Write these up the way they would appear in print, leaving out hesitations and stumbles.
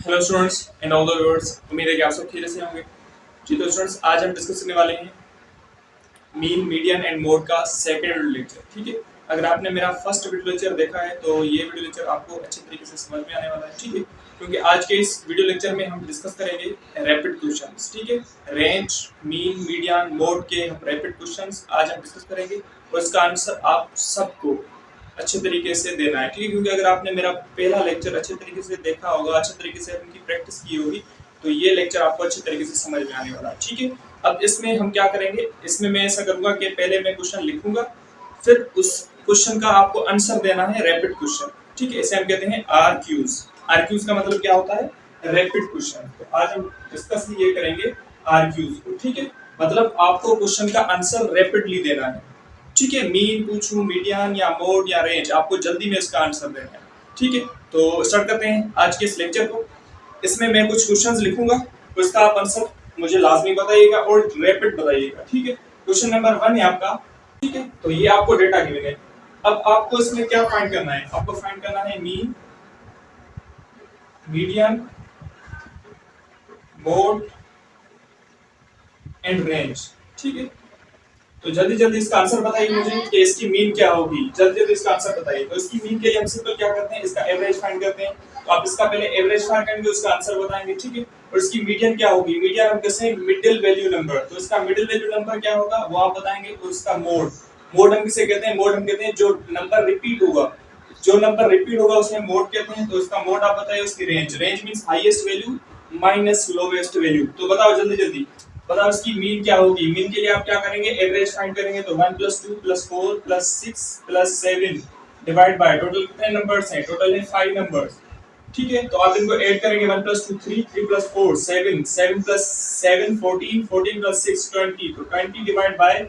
Hello students and all the viewers, उम्मीद है कि आप सब खैरियत से होंगे। जी तो स्टूडेंट्स, आज हम डिस्कस करने वाले हैं मीन, मीडियन एंड मोड का सेकंड लेक्चर। ठीक है, अगर आपने मेरा फर्स्ट वीडियो लेक्चर देखा है तो ये वीडियो लेक्चर आपको अच्छे तरीके से समझ में आने वाला है। ठीक है, क्योंकि आज के इस वीडियो लेक्चर में हम डिस्कस करेंगे रैपिड क्वेश्चंस। ठीक है, रेंज, मीन, मीडियन, मोड के हम रैपिड क्वेश्चंस आज हम डिस्कस करेंगे और इसका आंसर आप सबको अच्छे तरीके से देना है। ठीक है, क्योंकि अगर आपने मेरा पहला लेक्चर अच्छे तरीके से देखा होगा, अच्छे तरीके से उनकी प्रैक्टिस की होगी, तो ये लेक्चर आपको अच्छे तरीके से समझ में आने वाला है। ठीक है, अब इसमें हम क्या करेंगे, इसमें मैं ऐसा करूंगा कि पहले मैं क्वेश्चन लिखूंगा, फिर उस क्वेश्चन का आपको आंसर देना है रैपिड क्वेश्चन। ठीक है, इसे हम कहते हैं आरक्यूज। आरक्यूज का मतलब क्या होता है? Rapid question. तो आज हम डिस्कस ये करेंगे आरक्यूज को। ठीक है, मतलब आपको क्वेश्चन का आंसर रैपिडली देना है। ठीक है, मीन पूछूं, मीडियन या मोड या रेंज, आपको जल्दी में इसका आंसर देना है। ठीक है, तो स्टार्ट करते हैं आज के इस लेक्चर को। इसमें मैं कुछ क्वेश्चंस लिखूंगा, तो इसका आप आंसर मुझे लाजमी बताइएगा और रैपिड बताइएगा। ठीक है, क्वेश्चन नंबर 1 है आपका। ठीक है, तो ये आपको डेटा गिवन है। अब आपको इसमें क्या फाइंड करना है? आपको फाइंड करना है mean, median, mode and range. ठीक है, तो जल्दी जल्दी इसका आंसर बताइए मुझे कि इसकी मीन क्या होगी। जल्दी जल्दी इसका आंसर बताइए। तो इसकी मीन के लिए हम सिंपल क्या करते हैं, इसका एवरेज फाइंड करते हैं। तो आप इसका पहले एवरेज फाइंड करेंगे, उसका आंसर बताएंगे। ठीक है, और इसकी मीडियन क्या होगी? मीडियन हम कैसे, मिडिल वैल्यू नंबर। तो इसका मिडिल वैल्यू नंबर क्या होगा वो आप बताएंगे। और इसका मोड, मोड हम किसे कहते हैं? मोड हम कहते हैं जो नंबर रिपीट होगा, जो नंबर रिपीट होगा उसे मोड कहते हैं। तो इसका मोड आप बताइए। उसकी range, range means highest value minus lowest value. तो बताओ जल्दी जल्दी बताओ इसकी मीन क्या होगी। मीन के लिए आप क्या करेंगे? एवरेज फाइंड करेंगे। तो 1 + 2 + 4 + 6 + 7 डिवाइड बाय टोटल कितने नंबर्स हैं? टोटल है 5 नंबर्स। ठीक है, तो आप इनको ऐड करेंगे। 1 + 2 3, 3 + 4 7, 7 + 7 14, 14 + 6 20। तो 20 डिवाइड बाय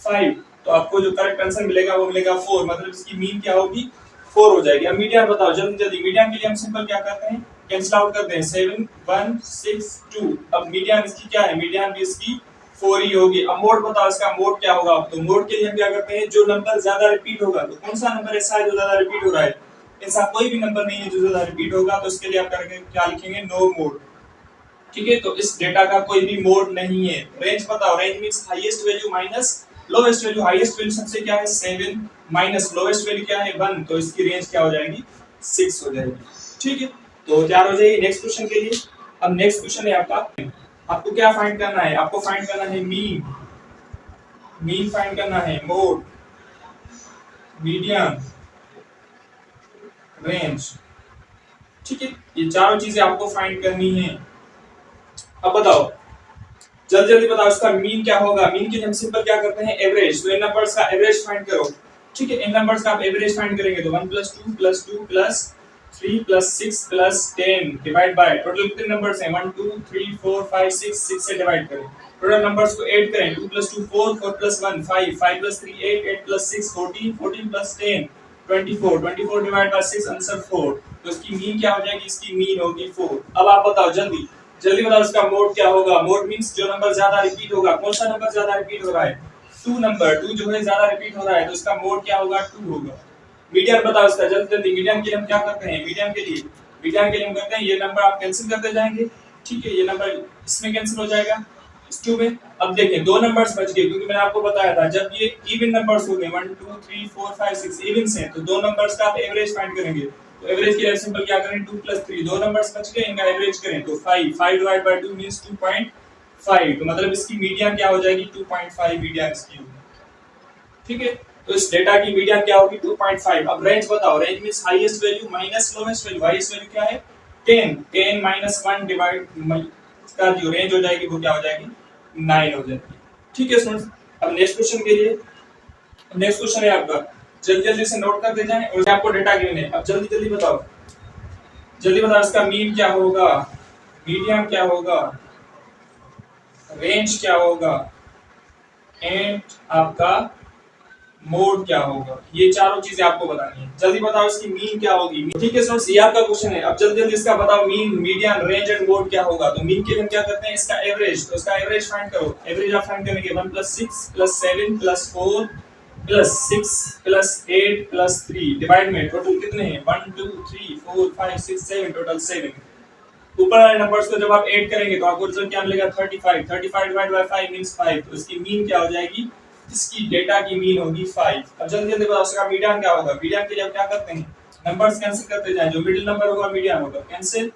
5, तो आपको जो करेक्ट आंसर मिलेगा वो मिलेगा 4। मतलब इसकी मीन क्या होगी? 4 हो जाएगी। अब मीडियन बताओ जल्दी जल्दी। मीडियन के लिए हम सिंपल क्या करते हैं, कैंसिल आउट करते हैं। 7 1 6 2। अब मीडियन इसकी क्या है? मीडियन भी इसकी 4 ही होगी। अब मोड बताओ इसका मोड क्या होगा। तो मोड के लिए हम क्या करते हैं, जो नंबर ज्यादा रिपीट होगा। तो कौन सा नंबर ऐसा है जो ज्यादा रिपीट हो रहा है? ऐसा कोई भी नंबर नहीं है जो ज्यादा रिपीट होगा। तो इसके लिए आप करके क्या लिखेंगे? No mode. ठीक है, तो इस डेटा का कोई भी मोड नहीं है। रेंज बताओ। Range means highest value minus lowest value. Highest value सबसे क्या है? 7 माइनस लोवेस्ट वैल्यू क्या है? 1। तो इसकी रेंज क्या हो जाएगी? 6 हो जाएगी। ठीक है, तो तैयार हो जाइए नेक्स्ट क्वेश्चन के लिए। अब नेक्स्ट क्वेश्चन है आपका, आपको क्या फाइंड करना है? आपको फाइंड करना है मीन, मीन फाइंड करना है, मोड, मीडियन, रेंज। ठीक है, ये चारों चीजें आपको फाइंड करनी है। अब बताओ जल्दी जल्दी बताओ इसका मीन क्या होगा। मीन के लिए हम सिंपल क्या करते हैं? एवरेज। तो इन नंबर्स का एवरेज फाइंड करो। ठीक है, इन नंबर्स का आप एवरेज फाइंड करेंगे। तो 1 + 2 + 2 + 3 + 6 + 10 डिवाइड बाय टोटल कितने नंबर्स हैं? 1 2 3 4 5 6, 6 से डिवाइड करें। टोटल नंबर्स को ऐड करें। 2 + 2 4, 4 + 1 5, 5 + 3 8, 8 + 6 14, 14 + 10 24, 24 डिवाइड बाय 6 आंसर 4। तो इसकी मीन क्या हो जाएगी? इसकी मीन होगी 4। अब आप बताओ जल्दी जल्दी बताओ इसका मोड क्या होगा। मोड मींस जो नंबर ज्यादा रिपीट होगा। कौन सा नंबर ज्यादा रिपीट हो रहा है? 2 नंबर, 2 जो है ज्यादा रिपीट हो रहा है, तो इसका मोड क्या होगा? 2 होगा। मीडियन बताओ इसका जल्दी जल्दी। मीडियन के लिए हम क्या करते हैं? मीडियन के लिए हम करते हैं, ये नंबर आप कैंसिल करते जाएंगे। ठीक है, ये नंबर इसमें कैंसिल हो जाएगा, इस 2 में। अब देखिए दो नंबर्स बच गए, क्योंकि मैंने आपको बताया था जब ये इवन नंबर्स हो गए 1 2 3 4 5 6 इवन से, तो दो नंबर्स का आप एवरेज फाइंड करेंगे। तो एवरेज के लिए सिंपल क्या करें? 2 + 3, दो नंबर्स बच गए, इनका एवरेज करें। तो 5, 5 डिवाइड बाय 2 मींस 2.5। तो मतलब इसकी मीडियन क्या हो जाएगी? 2.5 मीडियन इसकी होगी। ठीक है, तो इस डेटा की मीडियन क्या होगी? 2.5। अब रेंज बताओ। Range means highest value minus lowest value. Highest value क्या है? 10, 10 - 1 डिवाइड, इसका जो रेंज हो जाएगी वो क्या हो जाएगी? 9 हो जाएगी। ठीक है स्टूडेंट्स, अब नेक्स्ट क्वेश्चन के लिए, नेक्स्ट क्वेश्चन है आपका, जल्दी जल्दी से नोट करते जाएं। और आपको डेटा गिवन है। अब जल्दी जल्दी बताओ, जल्दी बताओ इसका मीन क्या होगा, मीडियन क्या होगा, रेंज क्या होगा एंड आपका मोड क्या होगा। ये चारों चीजें आपको बतानी है। जल्दी बताओ इसकी मीन क्या होगी। ठीक है स्टूडेंट्स, ये आपका क्वेश्चन है। अब जल्दी जल्दी इसका बताओ mean, median, range and mode क्या होगा। तो मीन के लिए हम क्या करते हैं? इसका एवरेज। तो इसका एवरेज फाइंड करो। एवरेज आप फाइंड करेंगे 1 + 6 + 7 + 4 + 6 + 8 + 3 डिवाइड में टोटल कितने हैं? 1 2 3 4 5 6 7, टोटल 7। ऊपर वाले नंबर्स को जब आप ऐड करेंगे तो आपको रिजल्ट क्या मिलेगा 35 35 डिवाइड बाय 5 मींस 5 तो इसकी मीन क्या हो जाएगी इसकी डेटा की मीन होगी 5 अब जल्दी जल्दी बताओ उसका मीडियन क्या होगा मीडियन के लिए आप क्या करते हैं नंबर्स कैंसिल करते जाएं जो मिडिल नंबर होगा मीडियन होगा कैंसिल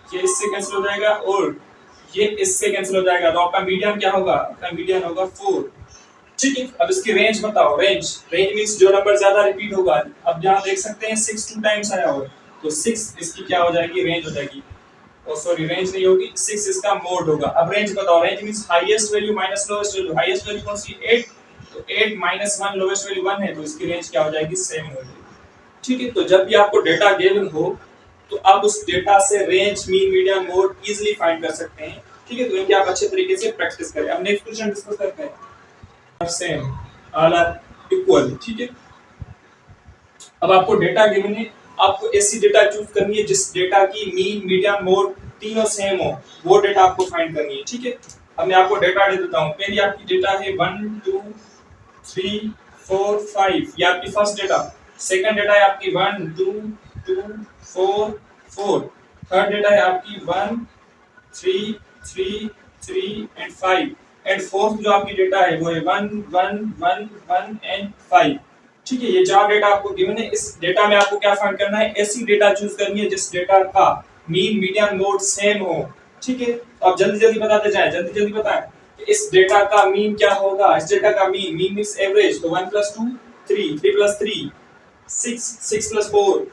ये इससे कैंसिल हो जाएगा और ये इससे कैंसिल हो जाएगा तो आपका मीडियन क्या होगा आपका मीडियन होगा 4 ठीक है अब इसकी रेंज बताओ रेंज रेंज मींस जो नंबर ज्यादा रिपीट होगा अब यहां देख सकते हैं 6 टू टाइम्स आया हो तो 6 इसकी क्या हो जाएगी रेंज हो जाएगी ओ सॉरी रेंज नहीं होगी 6 इसका मोड होगा अब रेंज बताओ range means highest value minus lowest value highest value कौन सी 8 तो 8 माइनस 1 लोएस्ट वैल्यू 1 है तो इसकी रेंज क्या हो जाएगी 7 हो जाएगी ठीक है तो जब भी आपको डेटा गिवन हो तो आप उस डेटा से range mean median mode easily find कर सकते हैं ठीक है तो इनकी आप अच्छे तरीके से प्रैक्टिस करें अब नेक्स्ट क्वेश्चन डिस्कस करते हैं सेम ऑल आर इक्वल ठीक है अब आपको डेटा गिवन है आपको ऐसी डेटा चूज करनी है जिस डेटा की मीन मीडियन मोड तीनों सेम हो वो डेटा आपको फाइंड करनी है ठीक है अब मैं आपको डेटा दे देता हूं पहली आपकी डेटा है 1 2 3 4 5 ये आपकी फर्स्ट डेटा सेकंड डेटा है आपकी 1 2 2 4 4 थर्ड डेटा है आपकी 1 3 3 3 एंड 5 एंड फोर्थ जो आपकी डेटा है वो है 1 1 1 1 एंड 5 ठीक है ये चार डेटा आपको गिवन है इस डेटा में आपको क्या फाइंड करना है ऐसी डेटा चूज करनी है जिस डेटा का मीन मीडियन मोड सेम हो ठीक है तो आप जल्दी जल्दी बताते जाएं जल्दी जल्दी बताएं कि इस डेटा का मीन क्या होगा इस डेटा का मीन मीन मींस एवरेज तो 1 + 2 3 3 + 3 6 6 + 4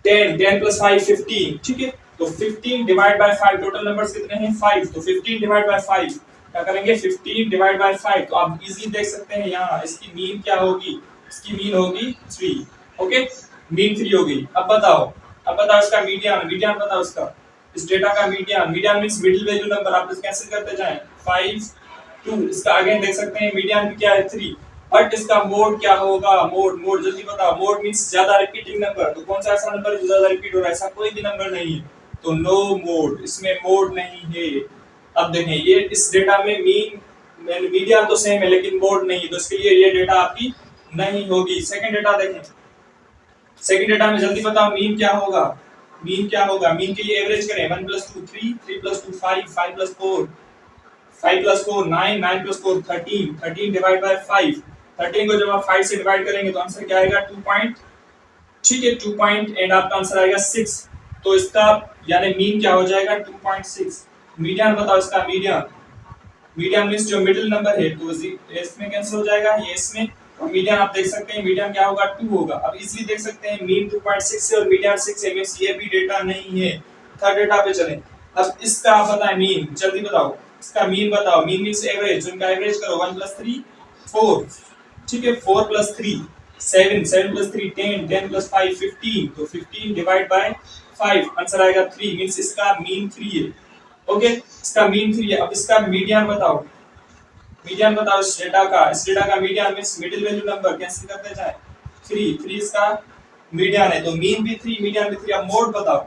10 10 + 5 15 ठीक है तो 15 डिवाइड बाय 5 टोटल नंबर्स कितने हैं 5 तो 15 डिवाइड बाय 5 क्या करेंगे 15 डिवाइड बाय 5 तो आप इजीली देख सकते हैं यहाँ इसकी मीन क्या होगी इसकी मीन होगी 3 ओके मीन 3 होगी अब बताओ इसका मीडियन मीडियन बताओ इसका इस डेटा का median median means middle value number आप इसे कैंसिल करते जाएं 5 2 इसका अगेन देख सकते हैं मीडियन भी क्या है 3 बट इसका मोड क्या होगा मोड मोड जल्दी बताओ मोड मींस ज्यादा रिपीटिंग नंबर तो कौन सा ऐसा नंबर है जो ज्यादा रिपीट हो रहा है ऐसा कोई भी नंबर नहीं है तो नो मोड इसमें मोड नहीं है अब देखें ये इस डेटा में मीडियन तो सेम है लेकिन मोड नहीं तो इसके लिए ये डेटा आपकी नहीं होगी सेकंड डेटा देखें सेकंड डेटा में जल्दी बताओ मीन क्या होगा मीन के लिए एवरेज करें 1 + 2 3 3 + 2 5 5 + 4 5 + 4 9 9 + 4 13 13 डिवाइड बाय 5 13 को जब आप 5 से डिवाइड करेंगे तो आंसर क्या आएगा 2 पॉइंट ठीक है 2 पॉइंट एंड आपका आंसर आएगा 6 तो इसका यानी मीन क्या हो जाएगा 2.6 मीडियन बताओ इसका मीडियन मींस जो मिडिल नंबर है तो इसमें कैंसिल हो जाएगा ये इसमें और मीडियन आप देख सकते हैं मीडियन क्या होगा 2 होगा अब इजीली देख सकते हैं मीन 2.6 है और मीडियन 6 है मींस ये भी डेटा नहीं है थर्ड डेटा पे चलें अब इसका आप बताएं मीन जल्दी बताओ इसका मीन बताओ मीन मींस एवरेज उनका एवरेज करो 1 + 3 4 ठीक है 4 + 3 7 7 + 3 10 10 + 5 15 तो 15 डिवाइड बाय 5 आंसर आएगा 3 मींस इसका मीन 3 है ओके इसका मीन 3 है अब इसका मीडियन बताओ इस डेटा का median means middle value number cancel करते जाएं 3 3 इसका मीडियन है तो मीन भी 3 मीडियन भी 3 अब मोड बताओ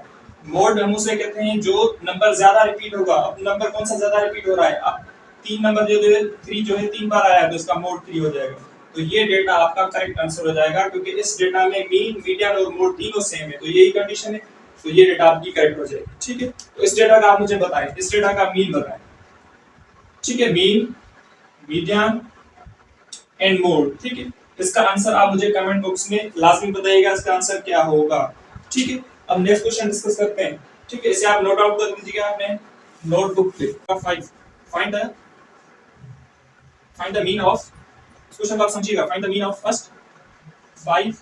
मोड हम उसे कहते हैं जो नंबर ज्यादा रिपीट होगा अब नंबर कौन सा ज्यादा रिपीट हो रहा है अब तीन नंबर जो है 3 जो है 3 बार आया है तो इसका मोड 3 हो जाएगा तो ये डेटा आपका करेक्ट आंसर हो जाएगा क्योंकि इस डेटा में मीन मीडियन और मोड तीनों सेम है तो यही कंडीशन है तो ये डेटा आपकी करेक्ट हो जाएगी ठीक है तो इस डेटा का आप मुझे बताएं इस डेटा का मीन बताएं ठीक है मीन मीडियन एंड मोड ठीक है इसका आंसर आप मुझे कमेंट बॉक्स में लाजमी बताइएगा इसका आंसर क्या होगा ठीक है अब नेक्स्ट क्वेश्चन डिस्कस करते हैं ठीक है इसे आप नोट आउट कर लीजिएगा अपने नोटबुक पे 5 फाइंड द मीन ऑफ इस क्वेश्चन को आप समझिएगा find the mean of first 5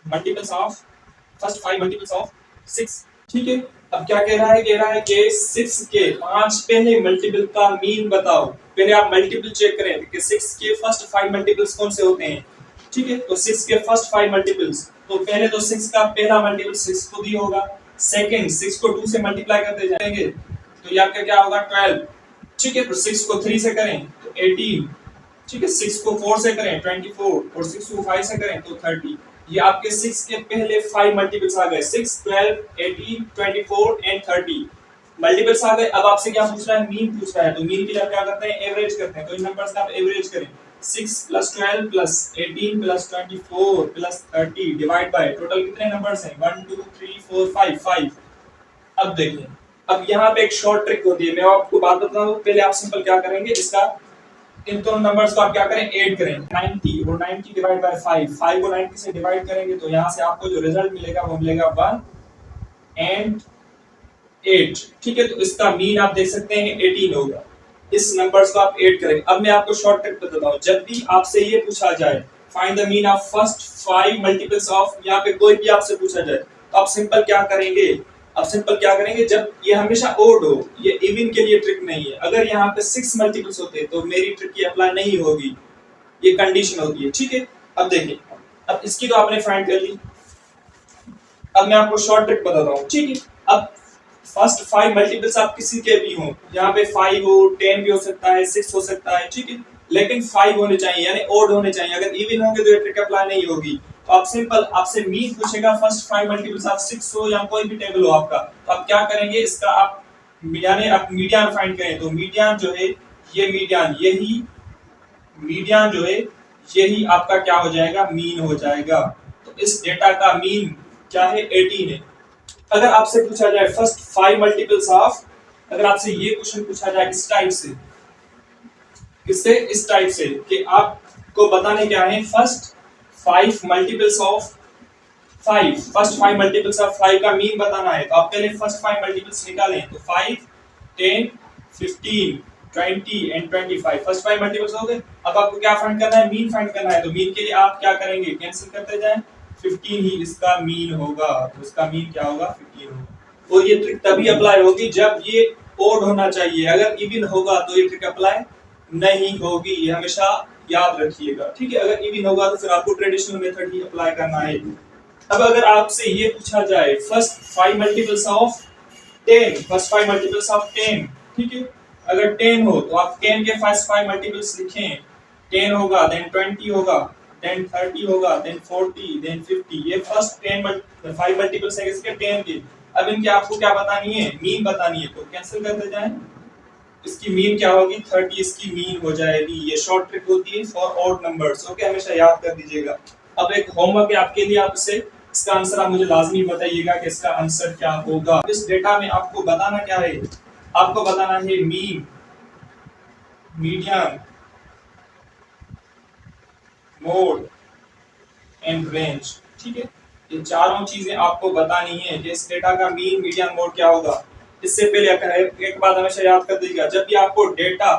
multiples of 6 ठीक है अब क्या कह रहा है कि 6 के 5 पहले मल्टीपल का मीन बताओ पहले आप मल्टीपल चेक करें कि 6 के फर्स्ट 5 मल्टीपल्स कौन से होते हैं ठीक है तो 6 के फर्स्ट 5 मल्टीपल्स तो पहले तो 6 का पहला मल्टीपल 6 को दी होगा सेकंड 6 को 2 से मल्टीप्लाई करते जाएंगे तो ये आपका क्या होगा 12 ठीक है तो 6 को 3 से करें तो 18 ठीक है 6 को 4 से करें 24 और 6 को 5 से करें तो 30 ये आपके 6 के पहले 5 मल्टीपल्स आ गए 6 12 18 24 एंड 30 मल्टीपल्स आ गए अब आपसे क्या पूछ रहा है मीन पूछ रहा है तो मीन के लिए आप क्या करते हैं एवरेज करते हैं तो इन नंबर्स का आप एवरेज करें 6 + 12 + 18 + 24 + 30 डिवाइड बाय टोटल कितने नंबर्स हैं 1 2 3 4 5 5 अब देखिए, अब यहाँ पे एक शॉर्ट ट्रिक होती है, मैं आपको बात बता दूं। पहले आप सिंपल क्या करेंगे, इसका इन दोनों नंबर्स को आप क्या करें, ऐड करें। 90 और 90 डिवाइड बाय 5, 5 को 90 से डिवाइड करेंगे तो यहाँ से आपको जो रिजल्ट मिलेगा वो मिलेगा 1 एंड 8। ठीक है, तो इसका मीन आप देख सकते हैं 18 होगा। इस नंबर्स को आप ऐड करेंगे। अब मैं आपको शॉर्ट ट्रिक बताता हूँ। जब भी आपसे ये पूछा जाए find the mean of first 5 multiples of, यहाँ पे कोई भी आपसे पूछा जाए तो आप सिंपल क्या करेंगे, आप सिंपल क्या करेंगे, जब ये हमेशा ओड हो, ये इवन के लिए ट्रिक नहीं है। अगर यहाँ पे 6 मल्टीपल्स होते तो मेरी ट्रिक ये अप्लाई नहीं होगी, ये कंडीशन होती है। ठीक है, अब देखिए, अब इसकी तो आपने फाइंड कर ली। अब मैं आपको शॉर्ट ट्रिक बताता हूँ। ठीक है, अब फर्स्ट 5 मल्टीपल्स आप किसी के भी हो, यहाँ पे 5 हो, 10 भी हो सकता है, 6 हो सकता है। ठीक है, लेकिन 5 होने चाहिए, यानी ओड होने चाहिए। अगर इवन होंगे तो ये ट्रिक अप्लाई नहीं होगी। तो आप सिंपल, आपसे मीन पूछेगा फर्स्ट 5 मल्टीपल्स ऑफ 6 हो या कोई भी टेबल हो आपका, तो आप क्या करेंगे, इसका आप यानी आप मीडियन फाइंड करें। तो मीडियन जो है, ये मीडियन, यही मीडियन जो है यही आपका क्या हो जाएगा, मीन हो जाएगा। तो इस डेटा का मीन क्या है, 18 है। अगर आपसे पूछा जाए फर्स्ट 5 मल्टीपल्स ऑफ, अगर आपसे ये क्वेश्चन पूछा जाए इस टाइप से, किससे, इस टाइप से कि आपको बताने क्या है first 5 multiples of 5, first 5 multiples of 5 का मीन बताना है, तो आप पहले फर्स्ट 5 मल्टीपल्स निकालें। तो 5, 10, 15, 20 एंड 25, फर्स्ट 5 मल्टीपल्स हो गए। अब आपको क्या फाइंड करना है, मीन फाइंड करना है। तो मीन के लिए आप क्या करेंगे, कैंसिल करते जाएं, 15 ही इसका मीन होगा। तो इसका मीन क्या होगा, 15 होगा। और ये ट्रिक तभी अप्लाई होगी जब ये ओड होना चाहिए। अगर इवन होगा तो ये ट्रिक अप्लाई नहीं होगी, ये हमेशा याद रखिएगा। ठीक है, अगर इवन होगा तो फिर आपको ट्रेडिशनल मेथड ही अप्लाई करना है। अब अगर आपसे ये पूछा जाए first 5 multiples of 10, first 5 multiples of 10, ठीक है, अगर 10 हो तो आप 10 के फर्स्ट 5 मल्टीपल्स लिखें। 10 होगा, देन 20 होगा, देन 30 होगा, देन 40, देन 50। ये फर्स्ट 5 मल्टीपल्स है इसके 10 के। अब इनके आपको क्या बतानी है, मीन बतानी है। तो कैंसिल करते जाएं, इसकी मीन क्या होगी, 30 इसकी मीन हो जाएगी। ये शॉर्ट ट्रिक होती है फॉर ऑड नंबर्स। ओके, हमेशा याद कर दीजिएगा। अब एक होमवर्क है आपके लिए, आप इसे, इसका आंसर आप मुझे लाजमी बताइएगा कि इसका आंसर क्या होगा। इस डेटा में आपको बताना क्या है, आपको बताना है mean, median, mode and range. ठीक है, ये चारों चीजें आपको बतानी है कि इस डेटा का मीन, मीडियन, मोड क्या होगा। इससे पहले एक बात हमेशा याद कर दीजिएगा, जब भी आपको डेटा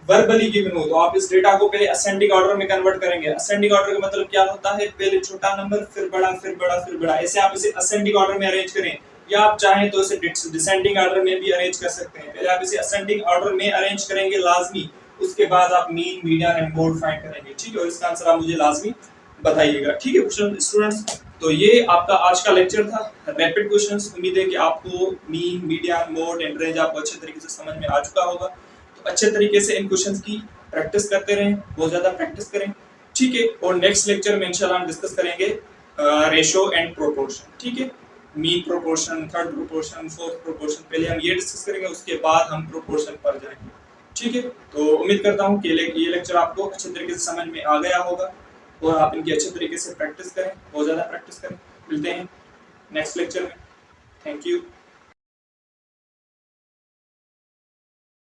वर्बली गिवन हो तो आप इस डेटा को पहले असेंडिंग ऑर्डर में कन्वर्ट करेंगे। असेंडिंग ऑर्डर का मतलब क्या होता है, पहले छोटा नंबर, फिर बड़ा, फिर बड़ा, फिर बड़ा। ऐसे आप इसे असेंडिंग ऑर्डर में अरेंज करें, या आप चाहें तो इसे डिसेंडिंग ऑर्डर में भी अरेंज कर सकते हैं। पहले आप इसे असेंडिंग ऑर्डर में अरेंज करेंगे लाजमी, उसके बाद आप mean, median and mode find करेंगे। ठीक है, और इसका आंसर आप मुझे लाजमी बताइएगा। ठीक है स्टूडेंट्स, तो ये आपका आज का लेक्चर था, रैपिड क्वेश्चंस। उम्मीद है कि आपको mean, median, mode and range आपको अच्छे तरीके से समझ में आ चुका होगा। तो अच्छे तरीके से इन क्वेश्चंस की प्रैक्टिस करते रहें, बहुत ज्यादा प्रैक्टिस करें। ठीक है, और नेक्स्ट लेक्चर में इंशाल्लाह हम डिस्कस करेंगे रेशो एंड प्रोपोर्शन। ठीक है, mean proportion, third proportion, fourth proportion, पहले हम ये डिस्कस करेंगे, उसके बाद हम प्रोपोर्शन पर जाएंगे। ठीक है, तो उम्मीद करता हूँ कि ये लेक्चर आपको अच्छे तरीके से समझ में आ गया होगा और आप इनकी अच्छे तरीके से प्रैक्टिस करें, बहुत ज़्यादा प्रैक्टिस करें। मिलते हैं नेक्स्ट लेक्चर में। Thank you.